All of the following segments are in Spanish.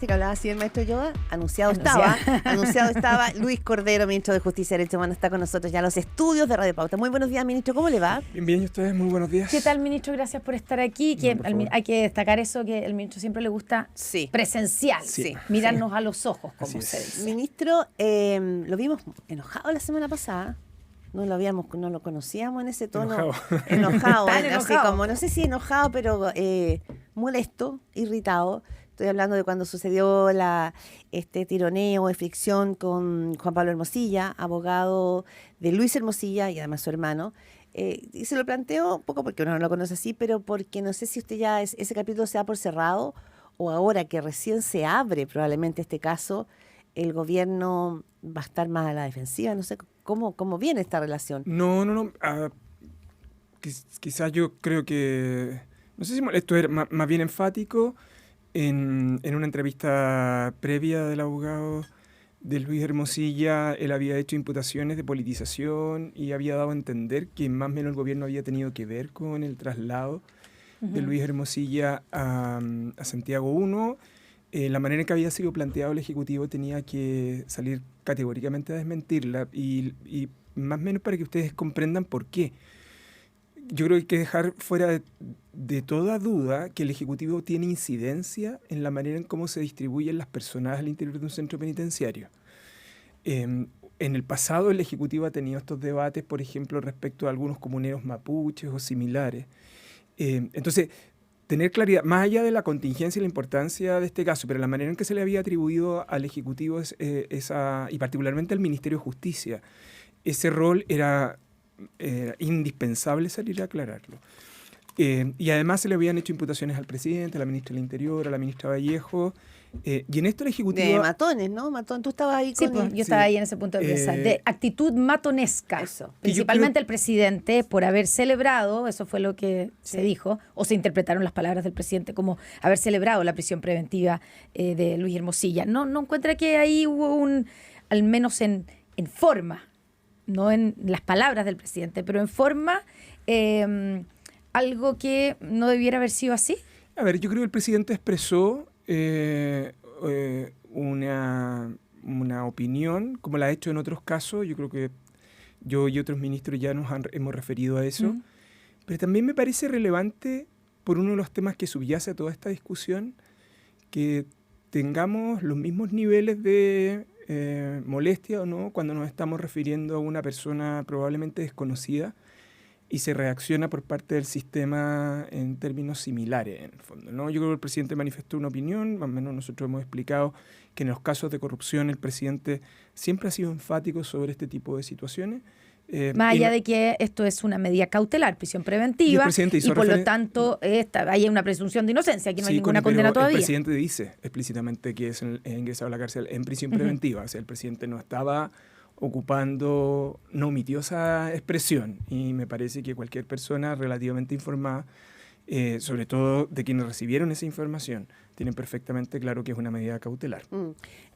Que hablaba así el maestro Yoda, anunciado estaba Luis Cordero, ministro de Justicia y Derechos Humanos, está con nosotros ya en los estudios de Radio Pauta. Muy buenos días, ministro, ¿cómo le va? Bien, bien, ¿y ustedes? Muy buenos días. ¿Qué tal, ministro? Gracias por estar aquí. Hay que destacar eso, que al ministro siempre le gusta presencial, mirarnos a los ojos, como se dice. Ministro, lo vimos enojado la semana pasada. No lo conocíamos en ese tono. Enojado. Así como, no sé si enojado, pero molesto, irritado. Estoy hablando de cuando sucedió este tironeo de fricción con Juan Pablo Hermosilla, abogado de Luis Hermosilla y además su hermano. Y se lo planteo un poco porque uno no lo conoce así, pero porque no sé si usted ya ese capítulo se da por cerrado o ahora que recién se abre probablemente este caso, el gobierno va a estar más a la defensiva. No sé cómo viene esta relación. No. Quizás yo creo que, no sé si esto era más bien enfático. En una entrevista previa del abogado de Luis Hermosilla, él había hecho imputaciones de politización y había dado a entender que más o menos el gobierno había tenido que ver con el traslado de Luis Hermosilla a Santiago I. La manera en que había sido planteado el Ejecutivo tenía que salir categóricamente a desmentirla y más o menos para que ustedes comprendan por qué. Yo creo que hay que dejar fuera de toda duda que el Ejecutivo tiene incidencia en la manera en cómo se distribuyen las personas al interior de un centro penitenciario. En el pasado el Ejecutivo ha tenido estos debates, por ejemplo, respecto a algunos comuneros mapuches o similares. Entonces, tener claridad, más allá de la contingencia y la importancia de este caso, pero la manera en que se le había atribuido al Ejecutivo y particularmente al Ministerio de Justicia, ese rol era indispensable salir a aclararlo. Y además se le habían hecho imputaciones al presidente, a la ministra del Interior, a la ministra Vallejo, y en esto el Ejecutivo... De matones, ¿no? Matón, tú estabas ahí con él. Yo estaba ahí en ese punto de vista, de actitud matonesca. Eso. Principalmente el presidente, por haber celebrado, eso fue lo que se dijo, o se interpretaron las palabras del presidente como haber celebrado la prisión preventiva de Luis Hermosilla. No encuentra que ahí hubo al menos en forma, no en las palabras del presidente, pero en forma, algo que no debiera haber sido así? A ver, yo creo que el presidente expresó una opinión, como la ha hecho en otros casos. Yo creo que yo y otros ministros ya hemos referido a eso. Pero también me parece relevante, por uno de los temas que subyace a toda esta discusión, que tengamos los mismos niveles de molestia o no cuando nos estamos refiriendo a una persona probablemente desconocida y se reacciona por parte del sistema en términos similares, en el fondo, ¿no? Yo creo que el presidente manifestó una opinión, más o menos nosotros hemos explicado que en los casos de corrupción el presidente siempre ha sido enfático sobre este tipo de situaciones. Más allá de que esto es una medida cautelar, prisión preventiva, y por lo tanto hay una presunción de inocencia, aquí no hay ninguna condena todavía. El presidente dice explícitamente que es ingresado a la cárcel en prisión preventiva, o sea, el presidente no estaba no omitió esa expresión, y me parece que cualquier persona relativamente informada, sobre todo de quienes recibieron esa información, tienen perfectamente claro que es una medida cautelar.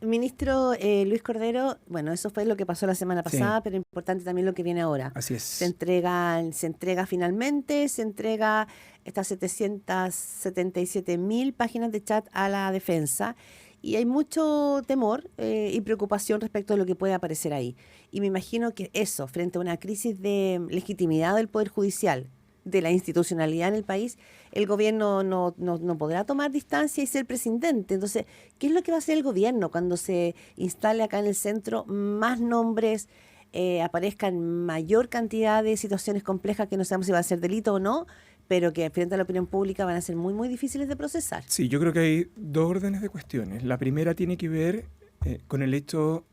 El ministro Luis Cordero, bueno, eso fue lo que pasó la semana pasada, pero importante también lo que viene ahora. Así es. Se entrega finalmente, estas 777.000 páginas de chat a la defensa. Y hay mucho temor y preocupación respecto a lo que puede aparecer ahí. Y me imagino que eso, frente a una crisis de legitimidad del Poder Judicial, de la institucionalidad en el país, el gobierno no podrá tomar distancia y ser prescindente. Entonces, ¿qué es lo que va a hacer el gobierno cuando se instale acá en el centro más nombres, aparezcan mayor cantidad de situaciones complejas que no sabemos si va a ser delito o no, pero que frente a la opinión pública van a ser muy, muy difíciles de procesar? Sí, yo creo que hay dos órdenes de cuestiones. La primera tiene que ver con el hecho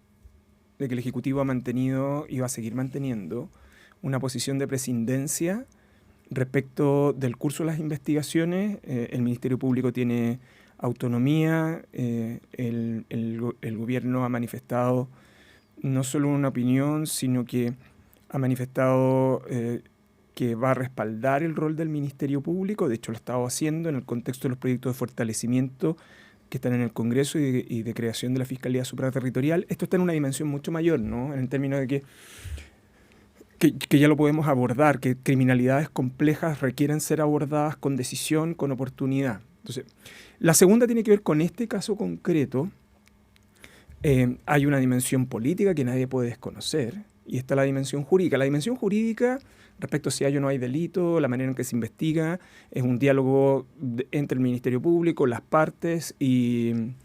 de que el Ejecutivo ha mantenido y va a seguir manteniendo una posición de prescindencia respecto del curso de las investigaciones. El Ministerio Público tiene autonomía, el gobierno ha manifestado no solo una opinión, sino que ha manifestado que va a respaldar el rol del Ministerio Público. De hecho, lo ha estado haciendo en el contexto de los proyectos de fortalecimiento que están en el Congreso y de creación de la Fiscalía Supraterritorial. Esto está en una dimensión mucho mayor, ¿no? En el término de que ya lo podemos abordar, que criminalidades complejas requieren ser abordadas con decisión, con oportunidad. Entonces, la segunda tiene que ver con este caso concreto. Hay una dimensión política que nadie puede desconocer, y está la dimensión jurídica. La dimensión jurídica, respecto a si hay o no hay delito, la manera en que se investiga, es un diálogo entre el Ministerio Público, las partes y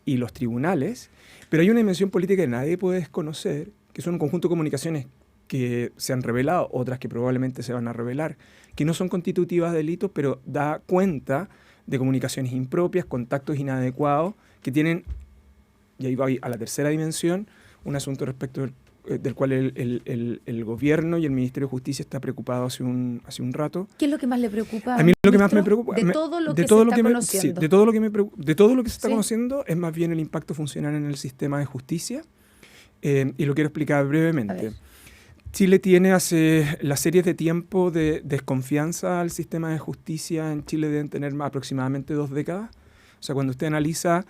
los tribunales. Pero hay una dimensión política que nadie puede desconocer, que son un conjunto de comunicaciones que se han revelado, otras que probablemente se van a revelar, que no son constitutivas de delitos, pero da cuenta de comunicaciones impropias, contactos inadecuados, que tienen, y ahí va a la tercera dimensión, un asunto respecto del cual el gobierno y el Ministerio de Justicia está preocupado hace un rato. ¿Qué es lo que más le preocupa? A mí lo que más me preocupa... De todo lo que se está conociendo. De todo lo que se está conociendo es más bien el impacto funcional en el sistema de justicia, y lo quiero explicar brevemente. Chile tiene hace las series de tiempo de desconfianza al sistema de justicia en Chile deben tener aproximadamente 2 décadas. O sea, cuando usted analiza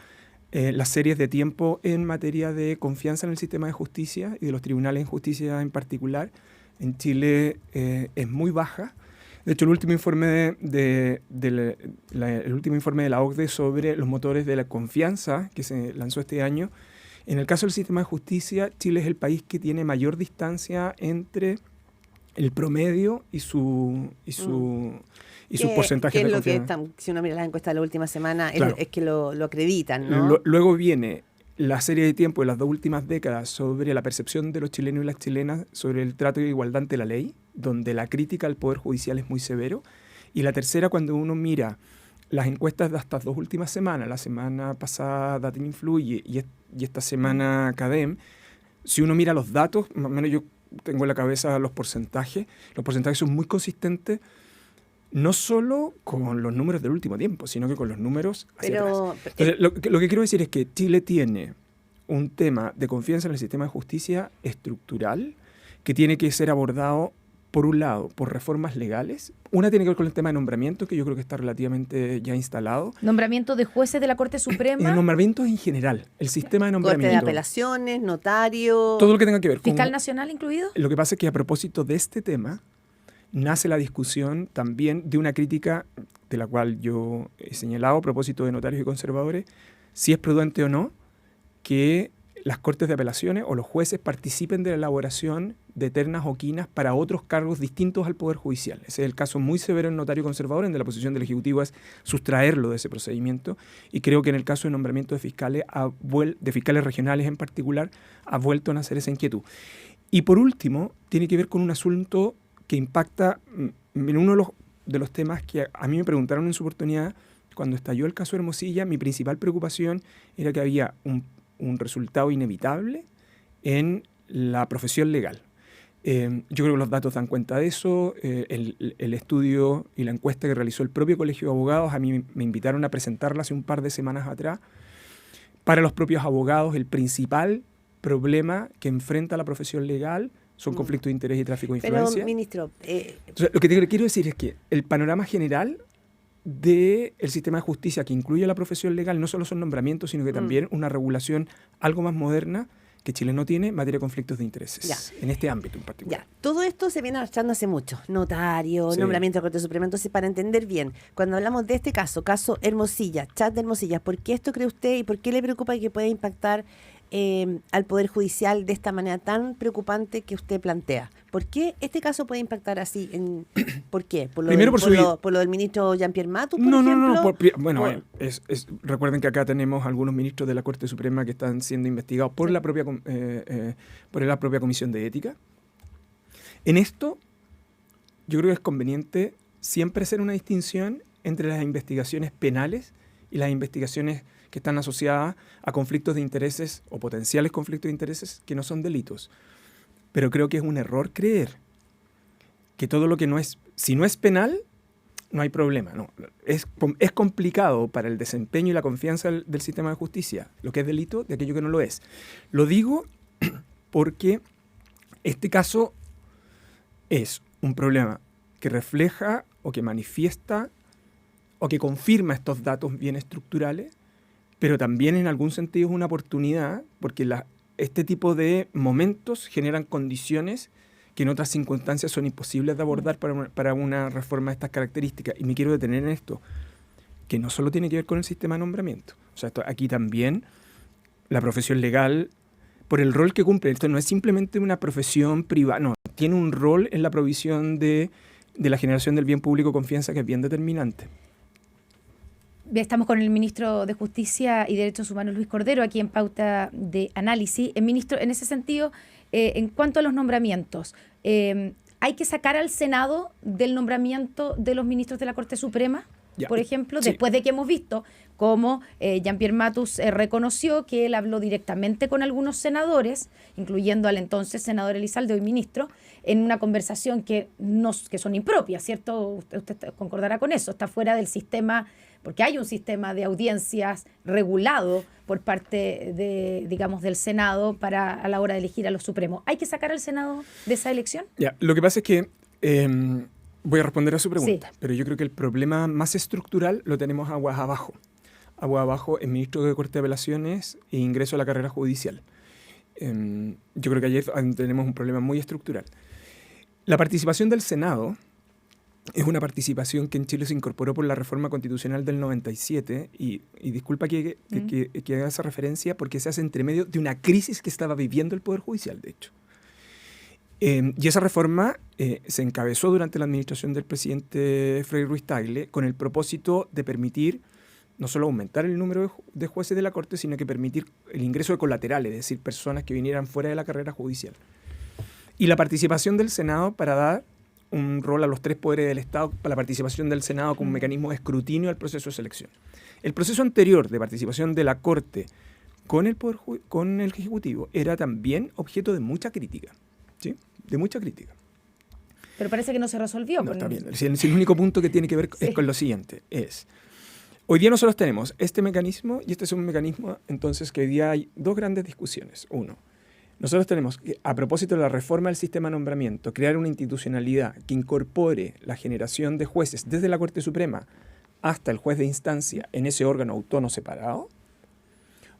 las series de tiempo en materia de confianza en el sistema de justicia y de los tribunales en justicia en particular, en Chile es muy baja. De hecho, el último informe de la OCDE sobre los motores de la confianza que se lanzó este año, en el caso del sistema de justicia, Chile es el país que tiene mayor distancia entre el promedio y su porcentaje de confianza. Si uno mira las encuestas de la última semana, claro, es que lo acreditan, ¿no? Luego viene la serie de tiempo de las 2 últimas décadas sobre la percepción de los chilenos y las chilenas sobre el trato de igualdad ante la ley, donde la crítica al Poder Judicial es muy severo. Y la tercera, cuando uno mira las encuestas de estas 2 últimas semanas, la semana pasada Datin Influye y esta semana CADEM, si uno mira los datos, más o menos yo tengo en la cabeza los porcentajes son muy consistentes, no solo con los números del último tiempo, sino que con los números hacia atrás. Entonces, lo que quiero decir es que Chile tiene un tema de confianza en el sistema de justicia estructural que tiene que ser abordado, por un lado, por reformas legales. Una tiene que ver con el tema de nombramiento, que yo creo que está relativamente ya instalado. ¿Nombramiento de jueces de la Corte Suprema? Nombramientos en general, el sistema de nombramiento. Corte de apelaciones, notario... Todo lo que tenga que ver con... ¿Fiscal nacional incluido? Lo que pasa es que a propósito de este tema, nace la discusión también de una crítica de la cual yo he señalado a propósito de notarios y conservadores, si es prudente o no que las cortes de apelaciones o los jueces participen de la elaboración de ternas o quinas para otros cargos distintos al Poder Judicial. Ese es el caso muy severo en notario conservador, en donde la posición del Ejecutivo es sustraerlo de ese procedimiento, y creo que en el caso de nombramiento de fiscales regionales en particular, ha vuelto a nacer esa inquietud. Y por último, tiene que ver con un asunto que impacta en uno de los temas que a mí me preguntaron en su oportunidad cuando estalló el caso Hermosilla. Mi principal preocupación era que había un resultado inevitable en la profesión legal. Yo creo que los datos dan cuenta de eso. El estudio y la encuesta que realizó el propio Colegio de Abogados, a mí me invitaron a presentarla hace un par de semanas atrás. Para los propios abogados, el principal problema que enfrenta la profesión legal son conflictos de interés y tráfico de influencia. Pero, ministro... Entonces, lo que te quiero decir es que el panorama general del sistema de justicia que incluye a la profesión legal no solo son nombramientos, sino que también una regulación algo más moderna que Chile no tiene en materia de conflictos de intereses, en este ámbito en particular. Ya. Todo esto se viene arrastrando hace mucho, notario, nombramiento de Corte Suprema. Entonces, para entender bien, cuando hablamos de este caso Hermosilla, chat de Hermosilla, ¿por qué esto cree usted y por qué le preocupa que pueda impactar al Poder Judicial de esta manera tan preocupante que usted plantea? ¿Por qué este caso puede impactar así? ¿Por qué? ¿Por lo del ministro Jean-Pierre Matus, por ejemplo? Recuerden que acá tenemos algunos ministros de la Corte Suprema que están siendo investigados por la propia Comisión de Ética. En esto, yo creo que es conveniente siempre hacer una distinción entre las investigaciones penales y las investigaciones que están asociadas a conflictos de intereses o potenciales conflictos de intereses que no son delitos. Pero creo que es un error creer que todo lo que no es, si no es penal, no hay problema. No, es complicado para el desempeño y la confianza del sistema de justicia lo que es delito de aquello que no lo es. Lo digo porque este caso es un problema que refleja o que manifiesta o que confirma estos datos bien estructurales, pero también en algún sentido es una oportunidad porque este tipo de momentos generan condiciones que en otras circunstancias son imposibles de abordar para una reforma de estas características. Y me quiero detener en esto. que no solo tiene que ver con el sistema de nombramiento. O sea, aquí también la profesión legal, por el rol que cumple, esto no es simplemente una profesión privada, no, tiene un rol en la provisión de la generación del bien público confianza que es bien determinante. Estamos con el ministro de Justicia y Derechos Humanos, Luis Cordero, aquí en Pauta de Análisis. Ministro, en ese sentido, en cuanto a los nombramientos, ¿hay que sacar al Senado del nombramiento de los ministros de la Corte Suprema? Ya, por ejemplo, sí. Después de que hemos visto cómo Jean-Pierre Matus reconoció que él habló directamente con algunos senadores, incluyendo al entonces senador Elizalde, hoy ministro, en una conversación que son impropias, ¿cierto? Usted concordará con eso, está fuera del sistema, porque hay un sistema de audiencias regulado por parte del Senado a la hora de elegir a los supremos. ¿Hay que sacar al Senado de esa elección? Ya, lo que pasa es que voy a responder a su pregunta, sí. Pero yo creo que el problema más estructural lo tenemos aguas abajo. Aguas abajo en ministro de Corte de Apelaciones e ingreso a la carrera judicial. Yo creo que ayer tenemos un problema muy estructural. La participación del Senado es una participación que en Chile se incorporó por la reforma constitucional del 97 y disculpa que haga esa referencia porque se hace entre medio de una crisis que estaba viviendo el Poder Judicial, de hecho. Y esa reforma se encabezó durante la administración del presidente Frei Ruiz-Tagle con el propósito de permitir no solo aumentar el número de jueces de la Corte, sino que permitir el ingreso de colaterales, es decir, personas que vinieran fuera de la carrera judicial. Y la participación del Senado para dar un rol a los tres poderes del Estado, para la participación del Senado como un mecanismo de escrutinio al proceso de selección. El proceso anterior de participación de la Corte con el Ejecutivo era también objeto de mucha crítica, ¿sí? De mucha crítica. Pero parece que no se resolvió. No, está bien. El único punto que tiene que ver es con lo siguiente. Hoy día nosotros tenemos este mecanismo y este es un mecanismo entonces que hoy día hay dos grandes discusiones. Uno, nosotros tenemos que, a propósito de la reforma del sistema de nombramiento, crear una institucionalidad que incorpore la generación de jueces desde la Corte Suprema hasta el juez de instancia en ese órgano autónomo separado.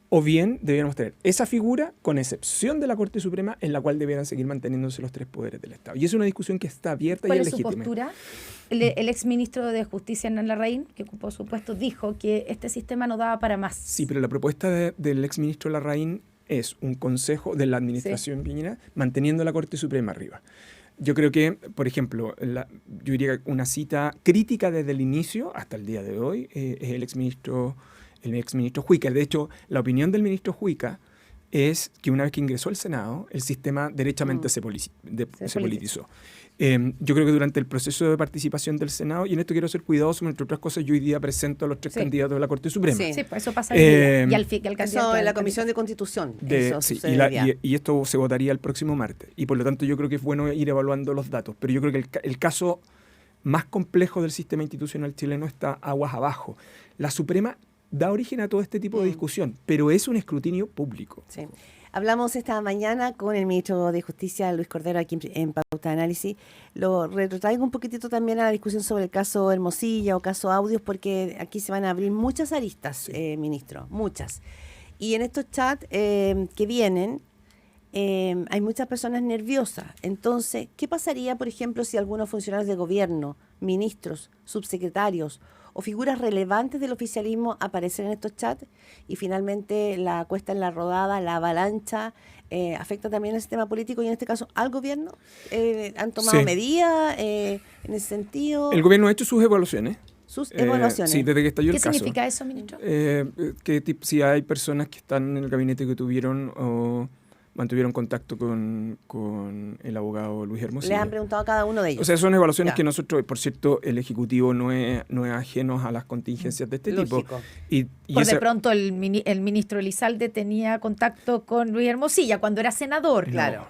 O bien deberíamos tener esa figura, con excepción de la Corte Suprema, en la cual debieran seguir manteniéndose los tres poderes del Estado. Y es una discusión que está abierta y es legítima. ¿Cuál es su postura? El exministro de Justicia, Hernán Larraín, que ocupó su puesto, dijo que este sistema no daba para más. Sí, pero la propuesta del exministro Larraín es un consejo de la administración Piñera manteniendo la Corte Suprema arriba. Yo creo que, por ejemplo, yo diría que una cita crítica desde el inicio hasta el día de hoy es el exministro Juica. De hecho, la opinión del ministro Juica es que una vez que ingresó al Senado, el sistema derechamente se politizó. Yo creo que durante el proceso de participación del Senado, y en esto quiero ser cuidadoso, entre otras cosas, yo hoy día presento a los tres candidatos de la Corte Suprema. Sí, pues eso pasa y al candidato eso en la Comisión de Constitución. Y esto se votaría el próximo martes. Y por lo tanto yo creo que es bueno ir evaluando los datos. Pero yo creo que el caso más complejo del sistema institucional chileno está aguas abajo. La Suprema da origen a todo este tipo de discusión, pero es un escrutinio público. Sí. Hablamos esta mañana con el ministro de Justicia, Luis Cordero, aquí en Pauta de Análisis. Lo retrotraigo un poquitito también a la discusión sobre el caso Hermosilla o caso Audios, porque aquí se van a abrir muchas aristas, ministro, muchas. Y en estos chats que vienen, hay muchas personas nerviosas. Entonces, ¿qué pasaría, por ejemplo, si algunos funcionarios de gobierno, ministros, subsecretarios o figuras relevantes del oficialismo aparecen en estos chats y finalmente la cuesta en la rodada, la avalancha, afecta también al sistema político y en este caso al gobierno? ¿Han tomado medidas en ese sentido? El gobierno ha hecho sus evaluaciones. ¿Sus evaluaciones? Sí, desde que estalló el caso. ¿Qué significa eso, ministro? Que si hay personas que están en el gabinete que tuvieron o mantuvieron contacto con el abogado Luis Hermosilla. ¿Les han preguntado a cada uno de ellos? O sea, son evaluaciones que nosotros, por cierto, el Ejecutivo no es ajeno a las contingencias de este tipo. Y de pronto el ministro Elizalde tenía contacto con Luis Hermosilla cuando era senador. Claro.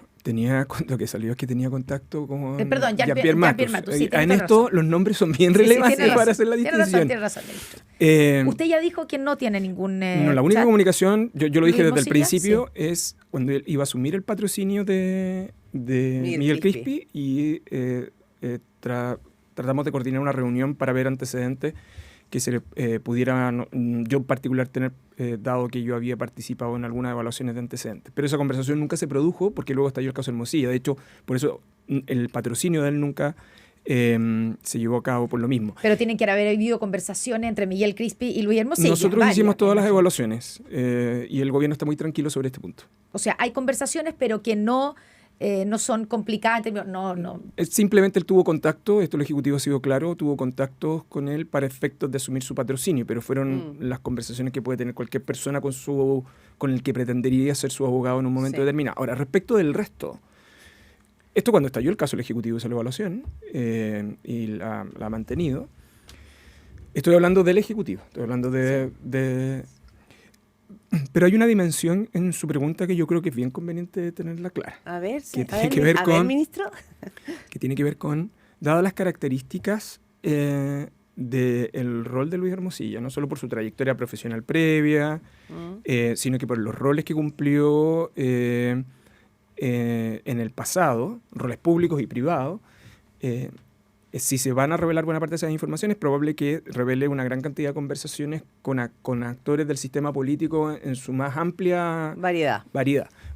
Lo que salió es que tenía contacto con Jean-Pierre Matus. Sí, en esto los nombres son bien relevantes para hacer la distinción. Tiene razón. Usted ya dijo que no tiene ningún no, la única comunicación, yo lo dije desde el principio, es cuando él iba a asumir el patrocinio de Miguel Crispi y tratamos de coordinar una reunión para ver antecedentes que se le pudiera, yo en particular, tener, dado que yo había participado en algunas evaluaciones de antecedentes. Pero esa conversación nunca se produjo porque luego estalló el caso Hermosilla. De hecho, por eso el patrocinio de él nunca se llevó a cabo por lo mismo. Pero tienen que haber habido conversaciones entre Miguel Crispi y Luis Hermosilla. Nosotros hicimos todas las evaluaciones y el gobierno está muy tranquilo sobre este punto. O sea, hay conversaciones, pero que no son complicadas. No. Simplemente él tuvo contacto, esto el Ejecutivo ha sido claro, tuvo contactos con él para efectos de asumir su patrocinio, pero fueron las conversaciones que puede tener cualquier persona con el que pretendería ser su abogado en un momento determinado. Ahora, respecto del resto, esto cuando estalló el caso, el Ejecutivo hizo la evaluación y la ha mantenido. Estoy hablando del Ejecutivo, estoy hablando de... Pero hay una dimensión en su pregunta que yo creo que es bien conveniente tenerla clara. A ver, ministro. Que tiene que ver con, dadas las características del rol de Luis Hermosilla, no solo por su trayectoria profesional previa, sino que por los roles que cumplió en el pasado, roles públicos y privados. Si se van a revelar buena parte de esas informaciones, es probable que revele una gran cantidad de conversaciones con actores del sistema político en su más amplia variedad.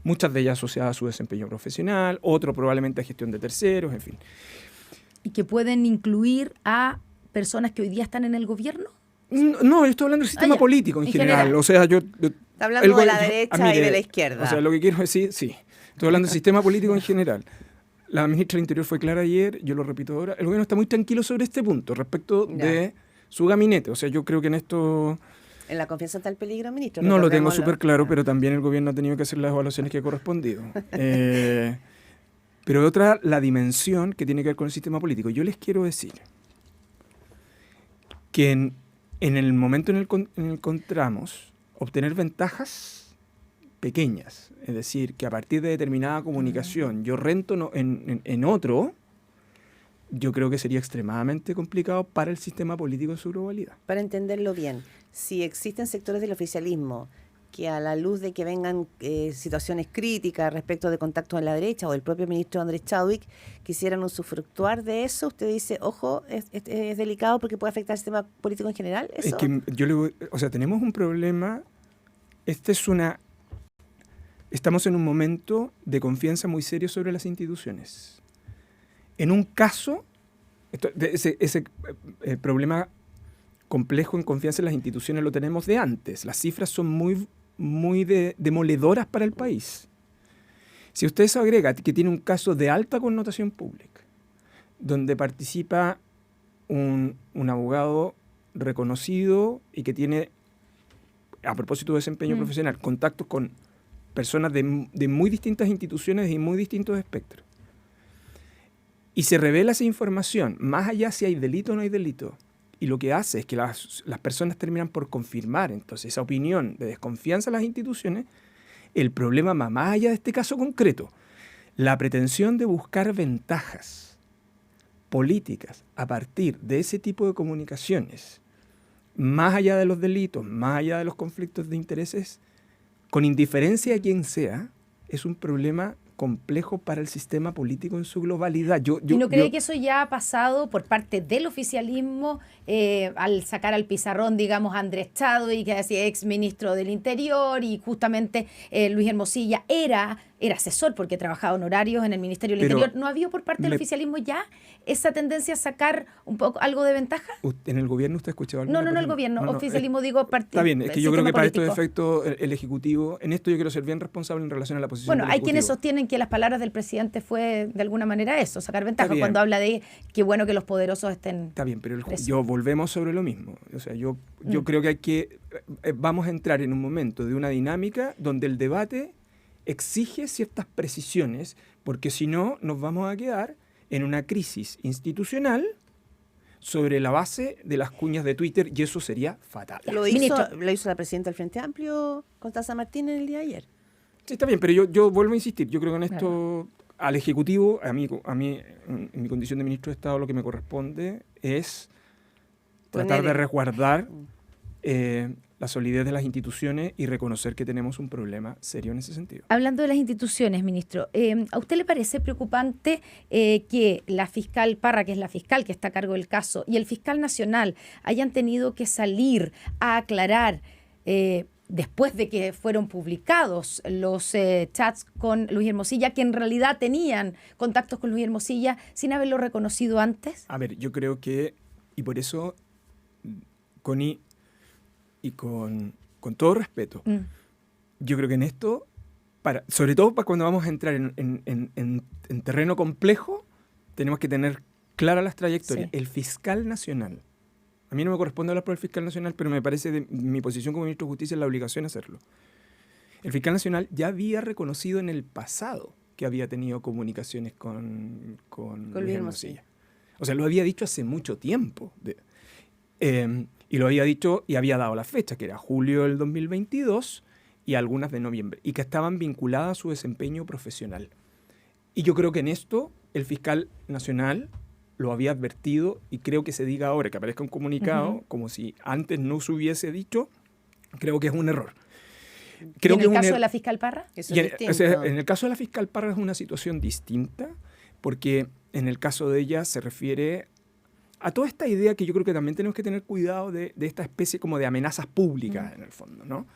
Muchas de ellas asociadas a su desempeño profesional, otro probablemente a gestión de terceros, en fin. ¿Y que pueden incluir a personas que hoy día están en el gobierno? No, yo estoy hablando del sistema político en general. O sea, está hablando de la derecha y de la izquierda. O sea, lo que quiero decir, sí. Estoy hablando del sistema político en general. La ministra del Interior fue clara ayer, yo lo repito ahora, el gobierno está muy tranquilo sobre este punto respecto de su gabinete. O sea, yo creo que en esto... ¿En la confianza está el peligro, ministro? No lo tengo súper claro, pero también el gobierno ha tenido que hacer las evaluaciones que ha correspondido. Pero otra, la dimensión que tiene que ver con el sistema político. Yo les quiero decir que en el momento en el que encontramos obtener ventajas pequeñas, es decir, que a partir de determinada comunicación yo rento en otro, yo creo que sería extremadamente complicado para el sistema político en su globalidad. Para entenderlo bien, si existen sectores del oficialismo que a la luz de que vengan situaciones críticas respecto de contactos en la derecha o del propio ministro Andrés Chadwick quisieran usufructuar de eso, usted dice, ojo, es delicado porque puede afectar al sistema político en general, ¿eso? Es que tenemos un problema, estamos en un momento de confianza muy serio sobre las instituciones. En un caso, ese problema complejo en confianza en las instituciones lo tenemos de antes. Las cifras son muy demoledoras para el país. Si usted se agrega que tiene un caso de alta connotación pública, donde participa un abogado reconocido y que tiene, a propósito de desempeño profesional, contactos con personas de muy distintas instituciones y muy distintos espectros. Y se revela esa información, más allá si hay delito o no hay delito. Y lo que hace es que las personas terminan por confirmar entonces esa opinión de desconfianza en las instituciones. El problema va más allá de este caso concreto. La pretensión de buscar ventajas políticas a partir de ese tipo de comunicaciones, más allá de los delitos, más allá de los conflictos de intereses, con indiferencia a quien sea, es un problema complejo para el sistema político en su globalidad. ¿Y no cree que eso ya ha pasado por parte del oficialismo al sacar al pizarrón, digamos, a Andrés Chadwick, que es ex ministro del Interior, y justamente Luis Hermosilla era asesor porque trabajaba honorarios en el Ministerio del Interior? ¿No ha habido por parte del oficialismo ya esa tendencia a sacar un poco algo de ventaja? ¿En el gobierno usted ha escuchado algo? No, el gobierno, oficialismo digo partido. Está bien, es que yo creo que para estos efectos el Ejecutivo, en esto yo quiero ser bien responsable en relación a la posición del Ejecutivo. Hay quienes sostienen que las palabras del presidente fue de alguna manera eso, sacar ventaja, cuando habla de qué bueno que los poderosos estén... Está bien, pero volvemos sobre lo mismo. O sea, yo creo que vamos a entrar en un momento de una dinámica donde el debate exige ciertas precisiones, porque si no nos vamos a quedar en una crisis institucional sobre la base de las cuñas de Twitter, y eso sería fatal. Lo hizo la presidenta del Frente Amplio, Constanza Martínez, el día de ayer. Sí, está bien, pero yo vuelvo a insistir. Yo creo que en esto, al Ejecutivo, a mí en mi condición de ministro de Estado, lo que me corresponde es tratar de resguardar la solidez de las instituciones y reconocer que tenemos un problema serio en ese sentido. Hablando de las instituciones, ministro, ¿a usted le parece preocupante que la fiscal Parra, que es la fiscal que está a cargo del caso, y el fiscal nacional hayan tenido que salir a aclarar después de que fueron publicados los chats con Luis Hermosilla, que en realidad tenían contactos con Luis Hermosilla sin haberlo reconocido antes? A ver, yo creo que, y por eso, Connie, y con todo respeto, yo creo que en esto, sobre todo para cuando vamos a entrar en terreno complejo, tenemos que tener claras las trayectorias. Sí. El fiscal nacional, a mí no me corresponde hablar por el fiscal nacional, pero me parece de mi posición como ministro de Justicia la obligación de hacerlo. El fiscal nacional ya había reconocido en el pasado que había tenido comunicaciones con Luis Hermosilla. O sea, lo había dicho hace mucho tiempo. Y lo había dicho y había dado la fecha, que era julio del 2022 y algunas de noviembre, y que estaban vinculadas a su desempeño profesional. Y yo creo que en esto el fiscal nacional lo había advertido, y creo que se diga ahora, que aparezca un comunicado, como si antes no se hubiese dicho, creo que es un error. Creo ¿Y en el caso de la fiscal Parra? Eso es distinto. En el caso de la fiscal Parra es una situación distinta, porque en el caso de ella se refiere a toda esta idea que yo creo que también tenemos que tener cuidado de esta especie como de amenazas públicas, en el fondo, ¿no?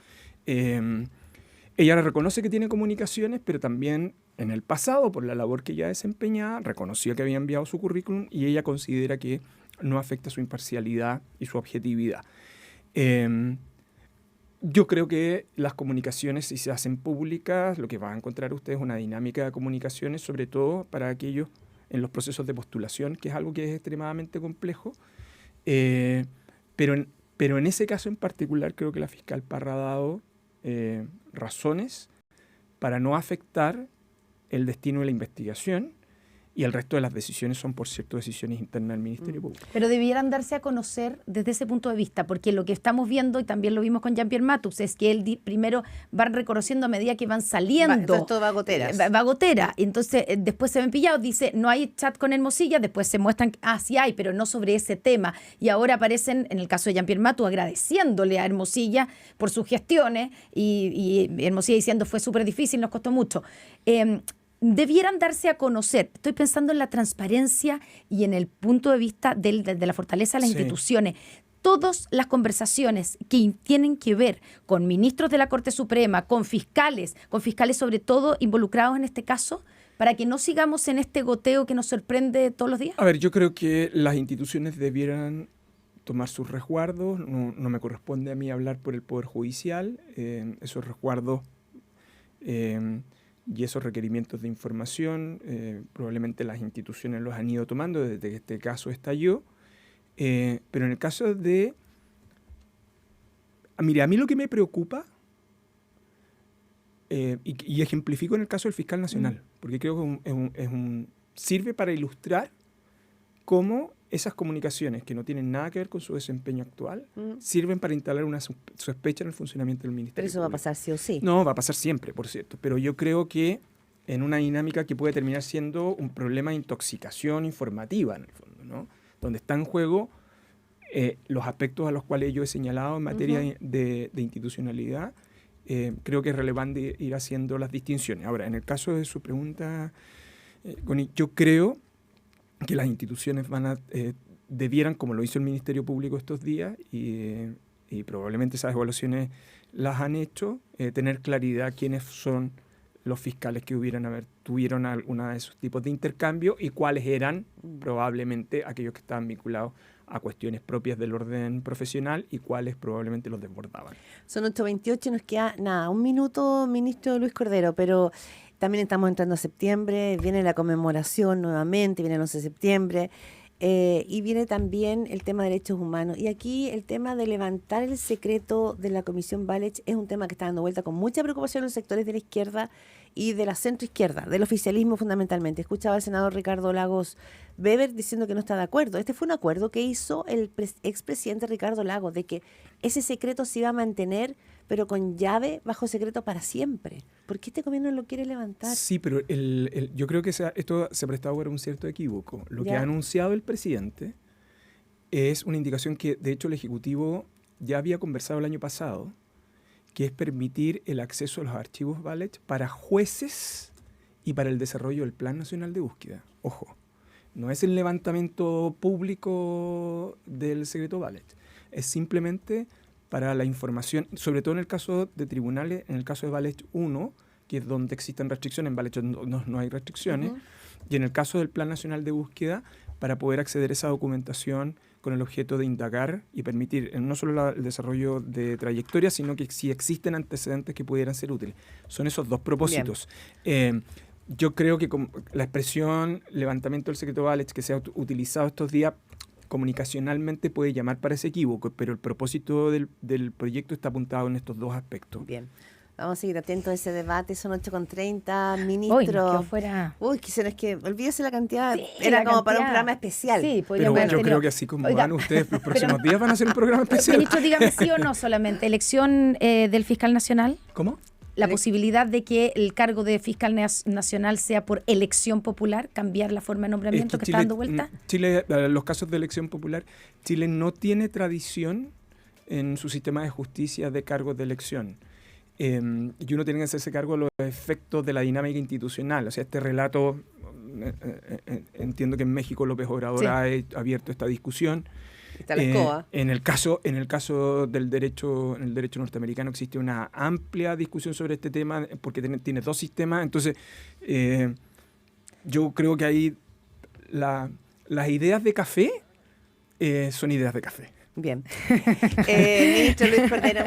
Ella reconoce que tiene comunicaciones, pero también en el pasado, por la labor que ella desempeñaba, reconocía que había enviado su currículum y ella considera que no afecta su imparcialidad y su objetividad. Yo creo que las comunicaciones, si se hacen públicas, lo que van a encontrar ustedes es una dinámica de comunicaciones, sobre todo para aquellos en los procesos de postulación, que es algo que es extremadamente complejo. Pero en ese caso en particular creo que la fiscal Parra ha dado razones para no afectar el destino de la investigación, y el resto de las decisiones son, por cierto, decisiones internas del Ministerio Público. Pero debieran darse a conocer desde ese punto de vista, porque lo que estamos viendo, y también lo vimos con Jean-Pierre Matux, es que él primero van reconociendo a medida que van saliendo. Entonces todo va goteras. Va gotera. Entonces después se ven pillados, dice, no hay chat con Hermosilla, después se muestran, sí hay, pero no sobre ese tema. Y ahora aparecen, en el caso de Jean-Pierre Matux, agradeciéndole a Hermosilla por sus gestiones, y Hermosilla diciendo, fue súper difícil, nos costó mucho. Debieran darse a conocer. Estoy pensando en la transparencia y en el punto de vista de la fortaleza de las instituciones. Todas las conversaciones que tienen que ver con ministros de la Corte Suprema, con fiscales sobre todo involucrados en este caso, para que no sigamos en este goteo que nos sorprende todos los días. A ver, yo creo que las instituciones debieran tomar sus resguardos. No me corresponde a mí hablar por el Poder Judicial. Esos resguardos y esos requerimientos de información, probablemente las instituciones los han ido tomando desde que este caso estalló. Pero en el caso de... Mire, a mí lo que me preocupa, y ejemplifico en el caso del fiscal nacional, porque creo que sirve para ilustrar cómo esas comunicaciones que no tienen nada que ver con su desempeño actual sirven para instalar una sospecha en el funcionamiento del Ministerio. Pero eso va a pasar sí o sí. No, va a pasar siempre, por cierto. Pero yo creo que en una dinámica que puede terminar siendo un problema de intoxicación informativa, en el fondo, ¿no? Donde está en juego los aspectos a los cuales yo he señalado en materia de institucionalidad. Creo que es relevante ir haciendo las distinciones. Ahora, en el caso de su pregunta, Connie, yo creo que las instituciones debieran, como lo hizo el Ministerio Público estos días, y probablemente esas evaluaciones las han hecho, tener claridad quiénes son los fiscales que tuvieron alguna de esos tipos de intercambio y cuáles eran probablemente aquellos que estaban vinculados a cuestiones propias del orden profesional y cuáles probablemente los desbordaban. Son 8:28, nos queda un minuto, ministro Luis Cordero, pero también estamos entrando a septiembre, viene la conmemoración nuevamente, viene el 11 de septiembre, y viene también el tema de derechos humanos. Y aquí el tema de levantar el secreto de la Comisión Valech es un tema que está dando vuelta con mucha preocupación en los sectores de la izquierda y de la centroizquierda, del oficialismo fundamentalmente. Escuchaba al senador Ricardo Lagos Weber diciendo que no está de acuerdo. Este fue un acuerdo que hizo el expresidente Ricardo Lagos, de que ese secreto se iba a mantener, pero con llave bajo secreto para siempre. ¿Por qué este gobierno lo quiere levantar? Sí, pero yo creo que esto se ha prestado por un cierto equívoco. Lo que ha anunciado el presidente es una indicación que, de hecho, el Ejecutivo ya había conversado el año pasado, que es permitir el acceso a los archivos Valech para jueces y para el desarrollo del Plan Nacional de Búsqueda. Ojo, no es el levantamiento público del secreto Valech, es simplemente para la información, sobre todo en el caso de tribunales, en el caso de Valech 1, que es donde existen restricciones, en Valech no hay restricciones, y en el caso del Plan Nacional de Búsqueda, para poder acceder a esa documentación con el objeto de indagar y permitir no solo el desarrollo de trayectorias, sino que si existen antecedentes que pudieran ser útiles. Son esos dos propósitos. Yo creo que la expresión levantamiento del secreto Valech que se ha utilizado estos días comunicacionalmente puede llamar para ese equívoco, pero el propósito del proyecto está apuntado en estos dos aspectos. Bien. Vamos a seguir atentos a ese debate. Son 8:30, ministro. Uy, es que olvídese la cantidad. Sí, era como para un programa especial. Sí, pero yo creo que así como van ustedes, los próximos días van a hacer un programa especial. Ministro, dígame sí o no solamente. ¿Elección del fiscal nacional? ¿Cómo? La posibilidad de que el cargo de fiscal nacional sea por elección popular, cambiar la forma de nombramiento que está dando vuelta. Chile, los casos de elección popular, Chile no tiene tradición en su sistema de justicia de cargos de elección. Y uno tiene que hacerse cargo de los efectos de la dinámica institucional. O sea, este relato, entiendo que en México López Obrador ha abierto esta discusión. Está la escoba. En el caso del derecho, en el derecho norteamericano existe una amplia discusión sobre este tema porque tiene dos sistemas. Entonces, yo creo que ahí las ideas de café son ideas de café. Bien. Ministro Luis Cordero.